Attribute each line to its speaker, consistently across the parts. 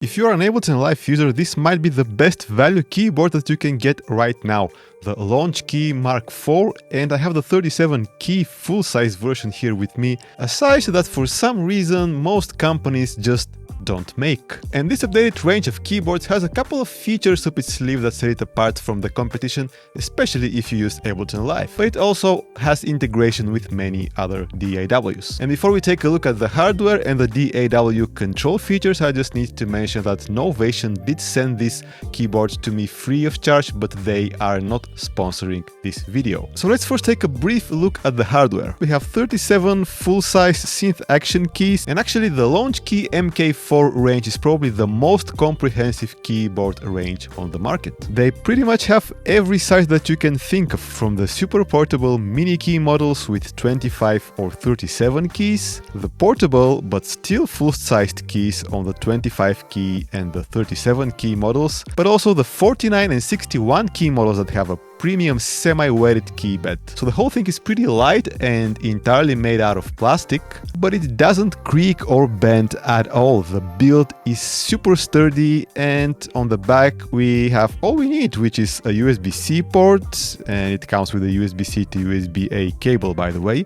Speaker 1: If you are an Ableton Live user, this might be the best value keyboard that you can get right now. The Launchkey MK4, and I have the 37 key full-size version here with me, a size that for some reason most companies just don't make. And this updated range of keyboards has a couple of features up its sleeve that set it apart from the competition, especially if you use Ableton Live. But it also has integration with many other DAWs. And before we take a look at the hardware and the DAW control features, I just need to mention that Novation did send this keyboard to me free of charge, but they are not sponsoring this video. So let's first take a brief look at the hardware. We have 37 full-size synth action keys, and actually the Launchkey MK4 range is probably the most comprehensive keyboard range on the market. They pretty much have every size that you can think of, from the super portable mini key models with 25 or 37 keys, the portable but still full-sized keys on the 25 key and the 37 key models, but also the 49 and 61 key models that have a premium semi-weighted key bed. So the whole thing is pretty light and entirely made out of plastic, but it doesn't creak or bend at all. The build is super sturdy, and on the back we have all we need, which is a USB-C port, and it comes with a USB-C to USB-A cable, by the way,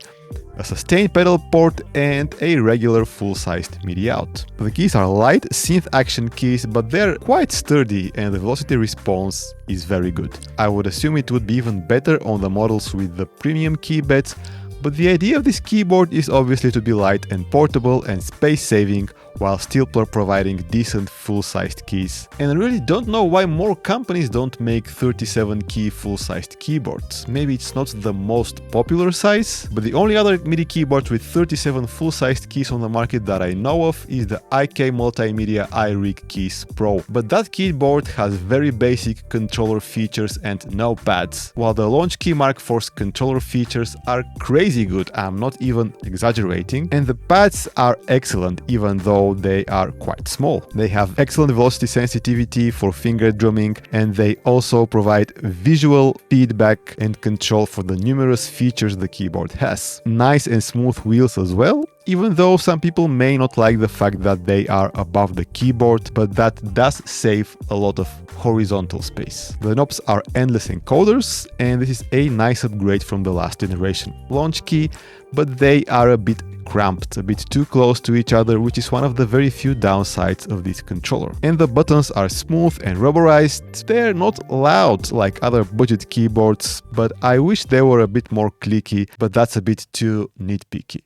Speaker 1: a sustain pedal port, and a regular full-sized MIDI out. The keys are light synth action keys, but they're quite sturdy and the velocity response is very good. I would assume it would be even better on the models with the premium key beds, but the idea of this keyboard is obviously to be light and portable and space-saving while still providing decent full-sized keys. And I really don't know why more companies don't make 37 key full-sized keyboards. Maybe it's not the most popular size, but the only other MIDI keyboard with 37 full-sized keys on the market that I know of is the IK Multimedia iRig Keys Pro. But that keyboard has very basic controller features and no pads, while the Launchkey MK4's controller features are crazy good. I'm not even exaggerating. And the pads are excellent, even though they are quite small. They have excellent velocity sensitivity for finger drumming, and they also provide visual feedback and control for the numerous features the keyboard has. Nice and smooth wheels as well, even though some people may not like the fact that they are above the keyboard, but that does save a lot of horizontal space. The knobs are endless encoders, and this is a nice upgrade from the last generation Launchkey, but they are a bit cramped, a bit too close to each other, which is one of the very few downsides of this controller. And the buttons are smooth and rubberized. They're not loud like other budget keyboards, but I wish they were a bit more clicky, but that's a bit too nitpicky.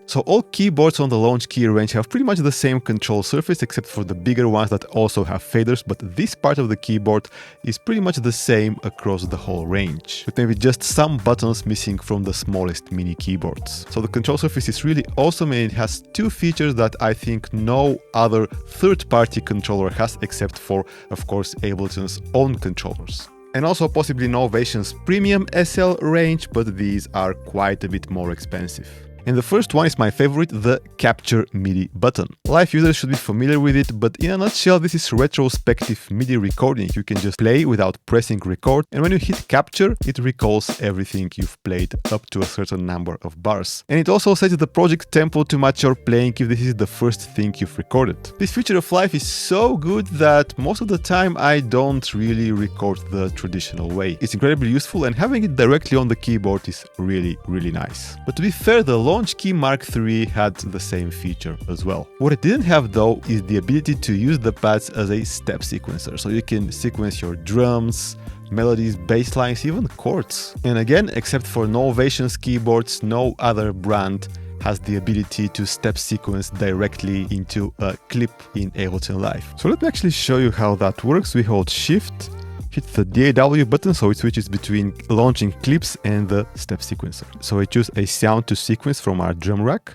Speaker 1: So all keyboards on the Launchkey range have pretty much the same control surface, except for the bigger ones that also have faders, but this part of the keyboard is pretty much the same across the whole range, with maybe just some buttons missing from the smallest mini keyboards. So the control surface is really awesome, and it has two features that I think no other third-party controller has, except for, of course, Ableton's own controllers. And also possibly Novation's premium SL range, but these are quite a bit more expensive. And the first one is my favorite, the Capture MIDI button. Live users should be familiar with it, but in a nutshell, this is retrospective MIDI recording. You can just play without pressing record, and when you hit capture, it recalls everything you've played up to a certain number of bars. And it also sets the project tempo to match your playing if this is the first thing you've recorded. This feature of Live is so good that most of the time I don't really record the traditional way. It's incredibly useful, and having it directly on the keyboard is really, really nice. But to be fair, the Launchkey MK3 had the same feature as well. What it didn't have though is the ability to use the pads as a step sequencer, so you can sequence your drums, melodies, bass lines, even chords. And again, except for Novation's keyboards, no other brand has the ability to step sequence directly into a clip in Ableton Live. So let me actually show you how that works. We hold Shift, hit the DAW button, so it switches between launching clips and the step sequencer. So I choose a sound to sequence from our drum rack.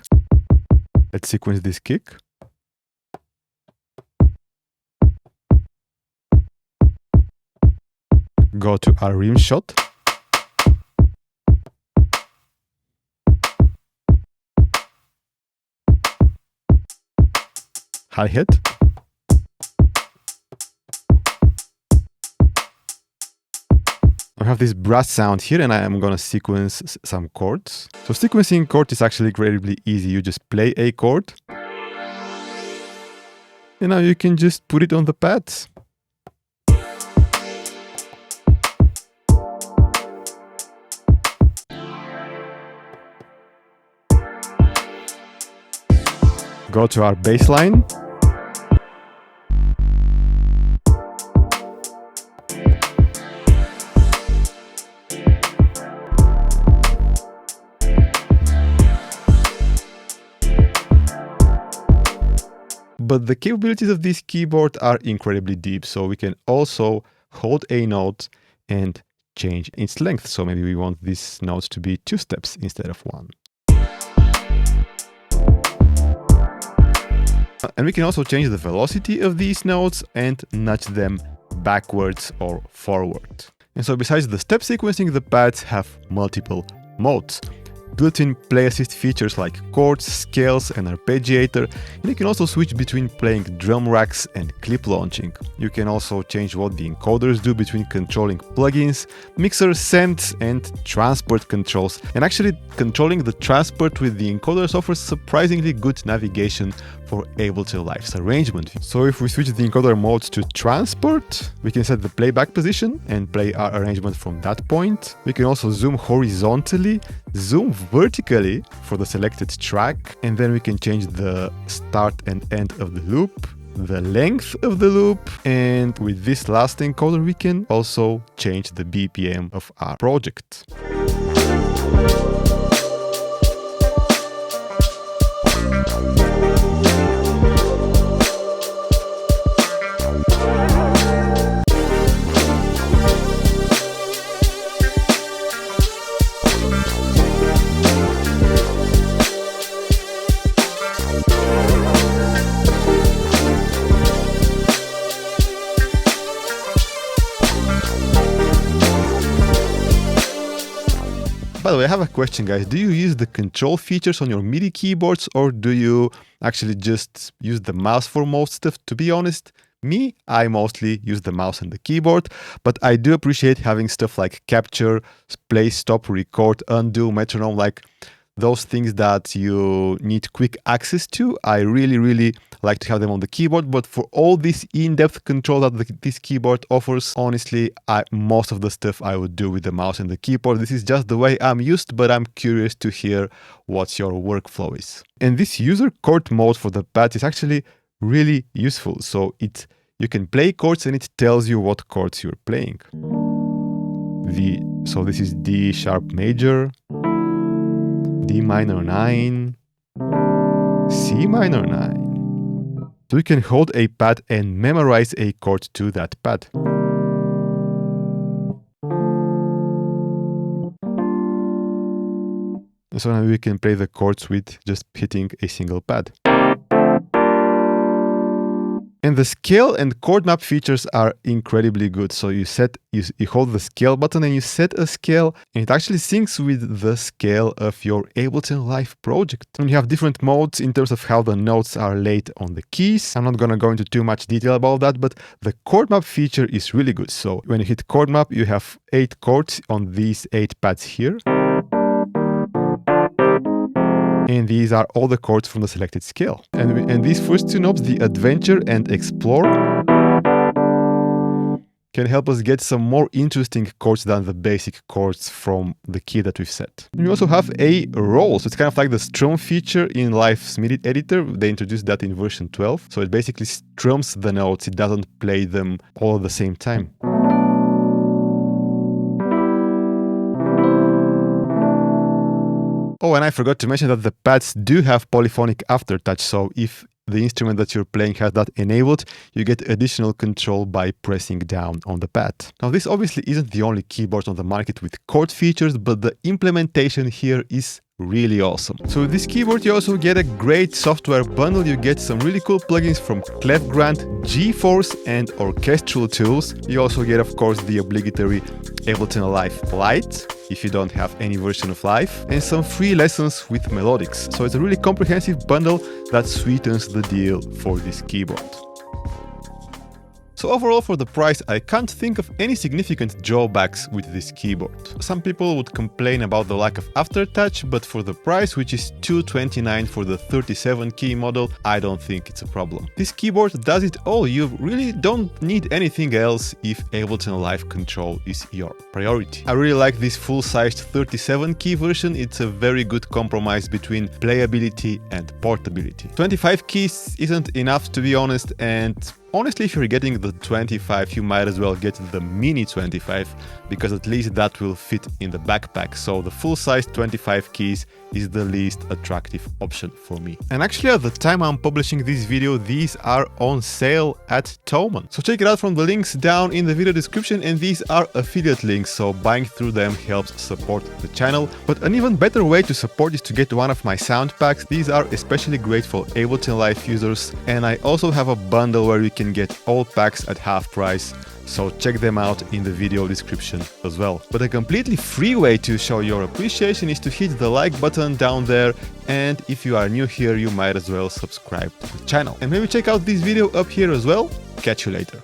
Speaker 1: Let's sequence this kick. Go to our rim shot. hi-hat. I have this brass sound here, and I am gonna sequence some chords. So sequencing chords is actually incredibly easy. You just play a chord, and now you can just put it on the pads. Go to our bass line. But the capabilities of this keyboard are incredibly deep, so we can also hold a note and change its length. So maybe we want this note to be 2 steps instead of 1. And we can also change the velocity of these notes and nudge them backwards or forward. And so besides the step sequencing, the pads have multiple modes. Built-in play assist features like chords, scales, and arpeggiator, and you can also switch between playing drum racks and clip launching. You can also change what the encoders do between controlling plugins, mixer sends, and transport controls. And actually, controlling the transport with the encoders offers surprisingly good navigation for Ableton Live's arrangement. So if we switch the encoder mode to transport, we can set the playback position and play our arrangement from that point. We can also zoom horizontally, zoom vertically for the selected track, and then we can change the start and end of the loop, the length of the loop, and with this last encoder we can also change the BPM of our project. By the way, I have a question, guys. Do you use the control features on your MIDI keyboards, or do you actually just use the mouse for most stuff? To be honest, me, I mostly use the mouse and the keyboard, but I do appreciate having stuff like capture, play, stop, record, undo, metronome, like those things that you need quick access to. I really like to have them on the keyboard, but for all this in-depth control that this keyboard offers, honestly, most of the stuff I would do with the mouse and the keyboard. This is just the way I'm used, but I'm curious to hear what your workflow is. And this user chord mode for the pads is actually really useful. So you can play chords and it tells you what chords you're playing. So this is D sharp major, D minor 9, C minor 9. So you can hold a pad and memorize a chord to that pad. So now we can play the chords with just hitting a single pad. And the scale and chord map features are incredibly good. So you hold the scale button and you set a scale, and it actually syncs with the scale of your Ableton Live project. And you have different modes in terms of how the notes are laid on the keys. I'm not gonna go into too much detail about that, but the chord map feature is really good. So when you hit chord map, you have 8 chords on these 8 pads here. And these are all the chords from the selected scale. And these first 2 knobs, the Adventure and Explore, can help us get some more interesting chords than the basic chords from the key that we've set. We also have a roll, so it's kind of like the strum feature in Live's MIDI editor. They introduced that in version 12. So it basically strums the notes, it doesn't play them all at the same time. Oh, and I forgot to mention that the pads do have polyphonic aftertouch, so if the instrument that you're playing has that enabled, you get additional control by pressing down on the pad. Now, this obviously isn't the only keyboard on the market with chord features, but the implementation here is really awesome. So with this keyboard you also get a great software bundle. You get some really cool plugins from Clefgrant, GeForce and orchestral tools. You also get, of course, the obligatory Ableton Live Lite if you don't have any version of Live, and some free lessons with Melodics. So it's a really comprehensive bundle that sweetens the deal for this keyboard. So overall, for the price, I can't think of any significant drawbacks with this keyboard. Some people would complain about the lack of aftertouch, but for the price, which is $229 for the 37 key model, I don't think it's a problem. This keyboard does it all. You really don't need anything else if Ableton Live Control is your priority. I really like this full-sized 37 key version. It's a very good compromise between playability and portability. 25 keys isn't enough, to be honest, and honestly, if you're getting the 25, you might as well get the mini 25, because at least that will fit in the backpack. So the full-size 25 keys is the least attractive option for me. And actually, at the time I'm publishing this video, these are on sale at Thomann. So check it out from the links down in the video description, and these are affiliate links, so buying through them helps support the channel. But an even better way to support is to get one of my sound packs. These are especially great for Ableton Live users, and I also have a bundle where you can get all packs at half price, so check them out in the video description as well. But a completely free way to show your appreciation is to hit the like button down there, and if you are new here, you might as well subscribe to the channel. And maybe check out this video up here as well. Catch you later.